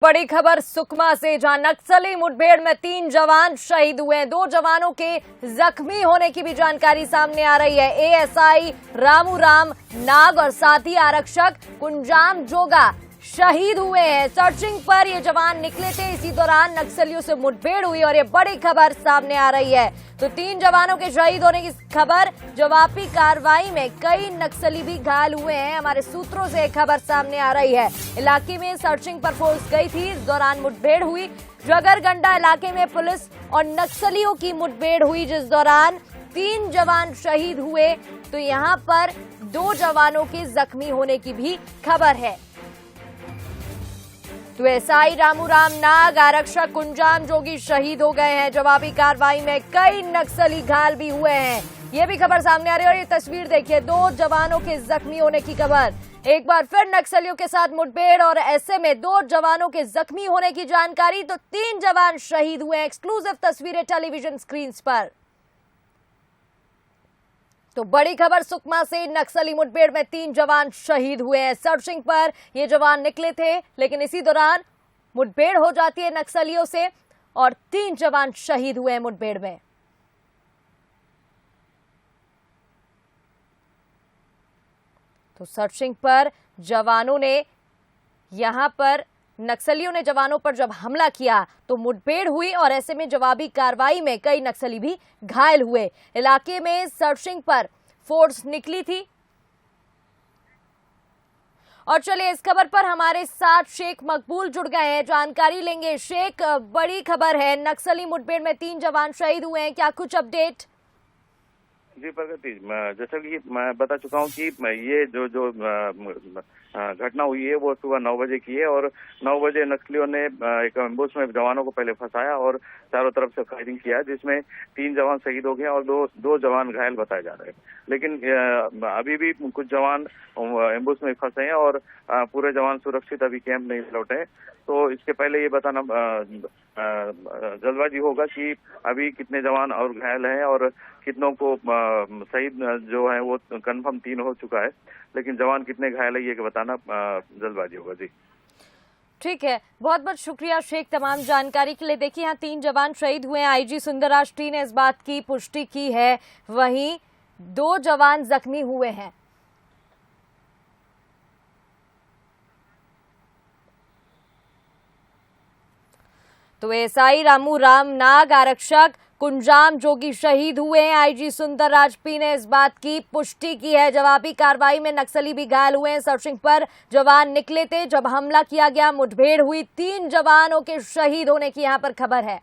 बड़ी खबर सुकमा से, जहां नक्सली मुठभेड़ में 3 जवान शहीद हुए हैं। 2 जवानों के जख्मी होने की भी जानकारी सामने आ रही है। एएसआई रामू राम नाग और साथी आरक्षक कुंजाम जोगा शहीद हुए हैं। सर्चिंग पर ये जवान निकले थे, इसी दौरान नक्सलियों से मुठभेड़ हुई और ये बड़ी खबर सामने आ रही है। तो 3 जवानों के शहीद होने की खबर, जवाबी कार्रवाई में कई नक्सली भी घायल हुए हैं। हमारे सूत्रों से एक खबर सामने आ रही है। इलाके में सर्चिंग पर फोर्स गई थी, इस दौरान मुठभेड़ हुई। जगरगंडा इलाके में पुलिस और नक्सलियों की मुठभेड़ हुई, जिस दौरान 3 जवान शहीद हुए। तो यहाँ पर 2 जवानों के जख्मी होने की भी खबर है। तो एएसआई रामू राम नाग, आरक्षक कुंजाम जोगी शहीद हो गए हैं। जवाबी कार्रवाई में कई नक्सली घायल भी हुए हैं, ये भी खबर सामने आ रही है। और ये तस्वीर देखिए, 2 जवानों के जख्मी होने की खबर। एक बार फिर नक्सलियों के साथ मुठभेड़ और ऐसे में 2 जवानों के जख्मी होने की जानकारी, तो 3 जवान शहीद हुए हैं। एक्सक्लूसिव तस्वीरें टेलीविजन स्क्रीन पर। तो बड़ी खबर सुकमा से, नक्सली मुठभेड़ में 3 जवान शहीद हुए हैं। सर्चिंग पर ये जवान निकले थे, लेकिन इसी दौरान मुठभेड़ हो जाती है नक्सलियों से और 3 जवान शहीद हुए हैं मुठभेड़ में। तो सर्चिंग पर जवानों ने, यहां पर नक्सलियों ने जवानों पर जब हमला किया तो मुठभेड़ हुई और ऐसे में जवाबी कार्रवाई में कई नक्सली भी घायल हुए। इलाके में सर्चिंग पर फोर्स निकली थी। और चलिए, इस खबर पर हमारे साथ शेख मकबूल जुड़ गए हैं, जानकारी लेंगे। शेख, बड़ी खबर है, नक्सली मुठभेड़ में 3 जवान शहीद हुए हैं, क्या कुछ अपडेट? जी प्रगति, जैसा कि मैं बता चुका हूँ कि ये जो घटना हुई है वो सुबह 9 बजे की है। और 9 बजे नक्सलियों ने एक एम्बुश में जवानों को पहले फंसाया और चारों तरफ से फायरिंग किया, जिसमें 3 जवान शहीद हो गए और दो जवान घायल बताए जा रहे हैं। लेकिन अभी भी कुछ जवान एम्बुश में फंसे हैं और पूरे जवान सुरक्षित अभी कैंप नहीं लौटे हैं। तो इसके पहले ये बताना जल्दबाजी होगा कि अभी कितने जवान और घायल हैं और कितनों को शहीद जो है वो कंफर्म 3 हो चुका है, लेकिन जवान कितने घायल है ये बताना जल्दबाजी होगा। जी ठीक है, बहुत बहुत शुक्रिया शेख तमाम जानकारी के लिए। देखिए, यहाँ 3 जवान शहीद हुए हैं। आईजी सुंदरराज टी ने इस बात की पुष्टि की है, वहीं 2 जवान जख्मी हुए हैं। तो एएसआई रामू राम नाग, आरक्षक कुंजाम जोगी शहीद हुए हैं। आईजी सुंदरराज पी ने इस बात की पुष्टि की है। जवाबी कार्रवाई में नक्सली भी घायल हुए हैं। सर्चिंग पर जवान निकले थे, जब हमला किया गया मुठभेड़ हुई। 3 जवानों के शहीद होने की यहां पर खबर है।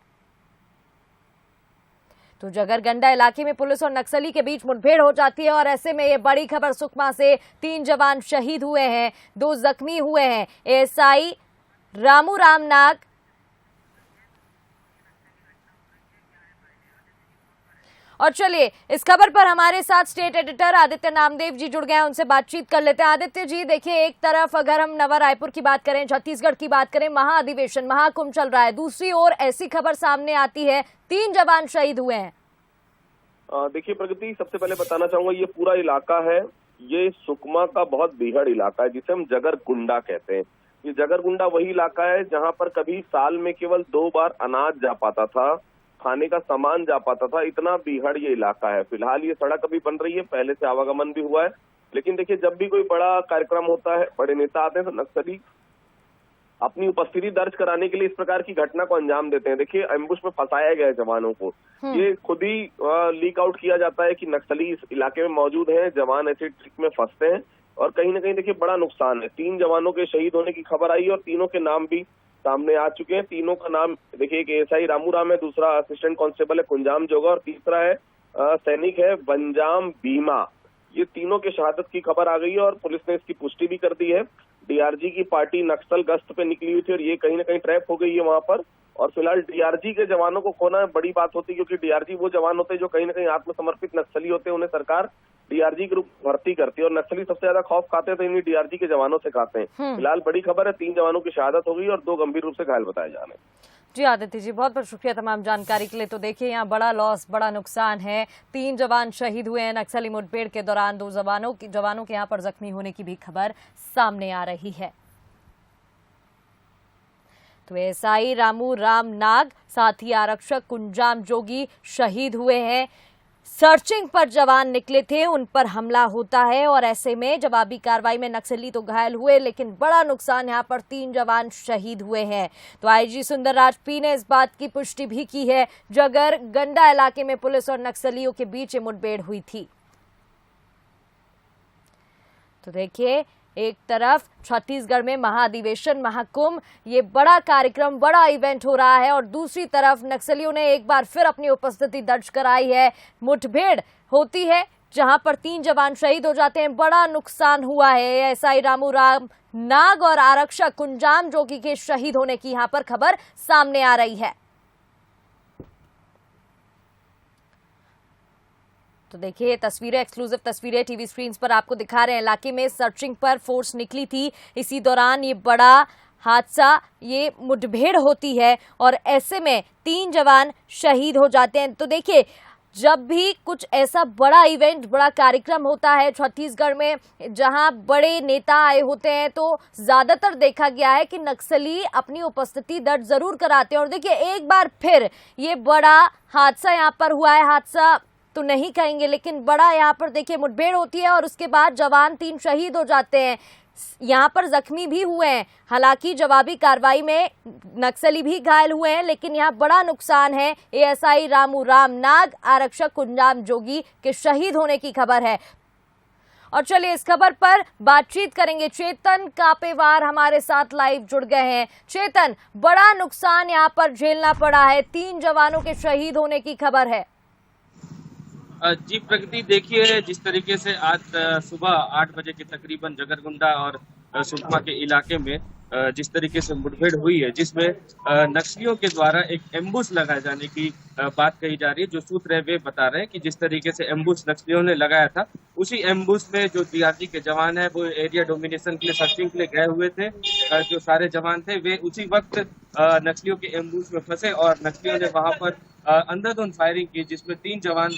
तो जगरगंडा इलाके में पुलिस और नक्सली के बीच मुठभेड़ हो जाती है और ऐसे में ये बड़ी खबर सुकमा से, 3 जवान शहीद हुए हैं, 2 जख्मी हुए हैं। एएसआई रामू राम नाग और चलिए, इस खबर पर हमारे साथ स्टेट एडिटर आदित्य नामदेव जी जुड़ गए हैं, उनसे बातचीत कर लेते हैं। आदित्य जी, देखिए, एक तरफ अगर हम नवा रायपुर की बात करें, छत्तीसगढ़ की बात करें, महाअधिवेशन, महाकुंभ चल रहा है, दूसरी ओर ऐसी खबर सामने आती है 3 जवान शहीद हुए हैं। देखिए प्रगति, सबसे पहले बताना चाहूंगा, ये पूरा इलाका है, ये सुकमा का बहुत बीहड़ इलाका है, जिसे हम जगरगुंडा कहते हैं। ये जगरगुंडा वही इलाका है जहाँ पर कभी साल में केवल 2 बार अनाज जा पाता था, खाने का सामान जा पाता था। इतना बीहड़ ये इलाका है। फिलहाल ये सड़क अभी बन रही है, पहले से आवागमन भी हुआ है, लेकिन देखिए, जब भी कोई बड़ा कार्यक्रम होता है, बड़े नेता आते हैं, तो नक्सली अपनी उपस्थिति दर्ज कराने के लिए इस प्रकार की घटना को अंजाम देते हैं। देखिए, एम्बुश में फंसाया गया है जवानों को, ये खुद ही लीक आउट किया जाता है कि नक्सली इस इलाके में मौजूद हैं, जवान ऐसे ट्रिक में फंसते हैं और कहीं ना कहीं देखिए बड़ा नुकसान है। 3 जवानों के शहीद होने की खबर आई और तीनों के नाम भी सामने आ चुके हैं। तीनों का नाम देखिए, एक एएसआई रामू राम है, दूसरा असिस्टेंट कांस्टेबल है कुंजाम जोगा और तीसरा है सैनिक है बंजाम बीमा। ये तीनों के शहादत की खबर आ गई है और पुलिस ने इसकी पुष्टि भी कर दी है। डीआरजी की पार्टी नक्सल गश्त पे निकली हुई थी और ये कहीं ना कहीं ट्रैप हो गई है वहां पर। और फिलहाल डीआरजी के जवानों को खोना बड़ी बात होती है, क्योंकि डीआरजी वो जवान होते हैं जो कहीं ना कहीं आत्मसमर्पित नक्सली होते हैं, उन्हें सरकार डीआरजी के रूप भर्ती करती है और नक्सली सबसे ज्यादा खौफ खाते हैं तो इन्हीं डीआरजी के जवानों से खाते हैं। फिलहाल बड़ी खबर है, 3 जवानों की शहादत हो गई और 2 गंभीर रूप से घायल बताए जा रहे हैं। जी आदित्य जी, बहुत बहुत शुक्रिया तमाम जानकारी के लिए। तो देखिए, यहाँ बड़ा लॉस, बड़ा नुकसान है। 3 जवान शहीद हुए हैं नक्सली मुठभेड़ के दौरान। 2 जवानों के यहाँ पर जख्मी होने की भी खबर सामने आ रही है। तो एएसआई रामू राम नाग साथ ही आरक्षक कुंजाम जोगी शहीद हुए हैं। सर्चिंग पर जवान निकले थे, उन पर हमला होता है और ऐसे में जवाबी कार्रवाई में नक्सली तो घायल हुए, लेकिन बड़ा नुकसान यहां पर 3 जवान शहीद हुए हैं। तो आईजी सुंदरराज पी ने इस बात की पुष्टि भी की है। जगर गंडा इलाके में पुलिस और नक्सलियों के बीच मुठभेड़ हुई थी। तो देखिए, एक तरफ छत्तीसगढ़ में महाधिवेशन महाकुंभ, ये बड़ा कार्यक्रम, बड़ा इवेंट हो रहा है और दूसरी तरफ नक्सलियों ने एक बार फिर अपनी उपस्थिति दर्ज कराई है। मुठभेड़ होती है जहां पर 3 जवान शहीद हो जाते हैं, बड़ा नुकसान हुआ है। एएसआई रामू राम नाग और आरक्षक कुंजाम जोगी के शहीद होने की यहां पर खबर सामने आ रही है। तो देखिए तस्वीरें, एक्सक्लूसिव तस्वीरें टीवी स्क्रीन पर आपको दिखा रहे हैं। इलाके में सर्चिंग पर फोर्स निकली थी, इसी दौरान ये बड़ा हादसा, ये मुठभेड़ होती है और ऐसे में 3 जवान शहीद हो जाते हैं। तो देखिए, जब भी कुछ ऐसा बड़ा इवेंट, बड़ा कार्यक्रम होता है छत्तीसगढ़ में, जहां बड़े नेता आए होते हैं, तो ज्यादातर देखा गया है कि नक्सली अपनी उपस्थिति दर्ज जरूर कराते हैं। और देखिए, एक बार फिर ये बड़ा हादसा यहाँ पर हुआ है। हादसा तो नहीं कहेंगे, लेकिन बड़ा यहाँ पर देखिए मुठभेड़ होती है और उसके बाद जवान 3 शहीद हो जाते हैं। यहाँ पर जख्मी भी हुए हैं। हालांकि जवाबी कार्रवाई में नक्सली भी घायल हुए हैं, लेकिन यहाँ बड़ा नुकसान है। एएसआई रामू राम नाग, आरक्षक कुंजाम जोगी के शहीद होने की खबर है। और चलिए इस खबर पर बातचीत करेंगे। चेतन कापेवार हमारे साथ लाइव जुड़ गए हैं। चेतन, बड़ा नुकसान यहाँ पर झेलना पड़ा है, 3 जवानों के शहीद होने की खबर है। जी प्रगति, देखिए जिस तरीके से आज सुबह 8 बजे के तकरीबन जगरगुंडा और सुकमा के इलाके में जिस तरीके से मुठभेड़ हुई है, जिसमें नक्सलियों के द्वारा एक एम्बुश लगाए जाने की बात कही जा रही है। जो सूत्र है वे बता रहे हैं कि जिस तरीके से एम्बुश नक्सलियों ने लगाया था, उसी एम्बुश में जो डीआरजी के जवान है वो एरिया डोमिनेशन के लिए, सर्चिंग के लिए गए हुए थे। जो सारे जवान थे वे उसी वक्त नक्सलियों के एम्बुश में फंसे और नक्सलियों ने वहां पर अंधाधुंध फायरिंग की, जिसमें 3 जवान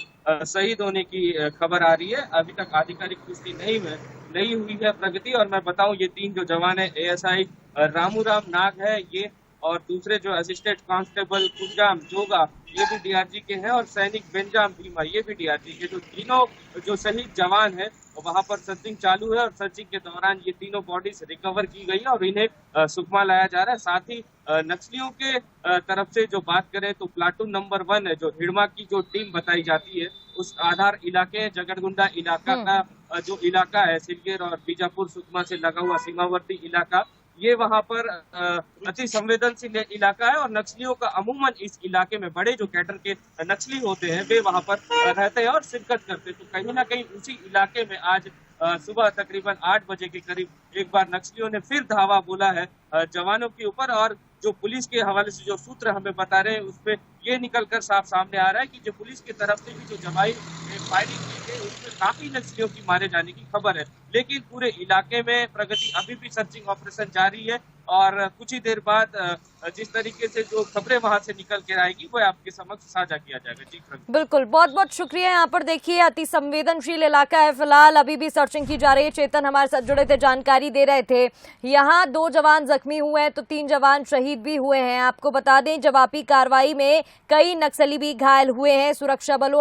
शहीद होने की खबर आ रही है। अभी तक आधिकारिक पुष्टि नहीं हुई है प्रगति। और मैं बताऊं, ये 3 जो जवान है, एएसआई रामू राम नाग है ये, और दूसरे जो असिस्टेंट कांस्टेबल कुंजाम जोगा, ये भी डीआरजी के हैं, और सैनिक बेंजाम भीमा, ये भी डीआरजी के। जो तीनों जो शहीद जवान है वहां पर सर्चिंग चालू है और सर्चिंग के दौरान ये तीनों बॉडीज रिकवर की गई है और इन्हें सुकमा लाया जा रहा है। साथ ही नक्सलियों के तरफ से जो बात करें तो प्लाटून नंबर 1 है, जो हिड़मा की जो टीम बताई जाती है, उस आधार इलाके जगरगुंडा इलाका का जो इलाका है, सिलगेर और बीजापुर सुकमा से लगा हुआ सीमावर्ती इलाका, ये वहां पर अति संवेदनशील इलाका है और नक्सलियों का अमूमन इस इलाके में बड़े जो कैडर के नक्सली होते हैं वे वहां पर रहते हैं और शिरकत करते हैं। तो कहीं ना कहीं उसी इलाके में आज सुबह तकरीबन 8 बजे के करीब एक बार नक्सलियों ने फिर धावा बोला है जवानों के ऊपर। और जो पुलिस के हवाले से जो सूत्र हमें बता रहे हैं, उसपे ये निकलकर साफ सामने आ रहा है कि जो पुलिस की तरफ से भी जो जवाई फायरिंग की गई, उसमें काफी नक्सलियों की मारे जाने की खबर है। लेकिन पूरे इलाके में प्रगति अभी भी सर्चिंग ऑपरेशन जारी है और कुछ ही देर बाद जिस तरीके से जो खबरें वहां से निकल कर आएगी वो आपके समक्ष साझा किया जाएगा। जी बिल्कुल, बहुत बहुत शुक्रिया। यहाँ पर देखिए अति संवेदनशील इलाका है, फिलहाल अभी भी सर्चिंग की जा रही है। चेतन हमारे साथ जुड़े थे, जानकारी दे रहे थे। यहाँ 2 जवान जख्मी हुए हैं तो 3 जवान शहीद भी हुए हैं। आपको बता दें, जवाबी कार्रवाई में कई नक्सली भी घायल हुए हैं। सुरक्षा बलों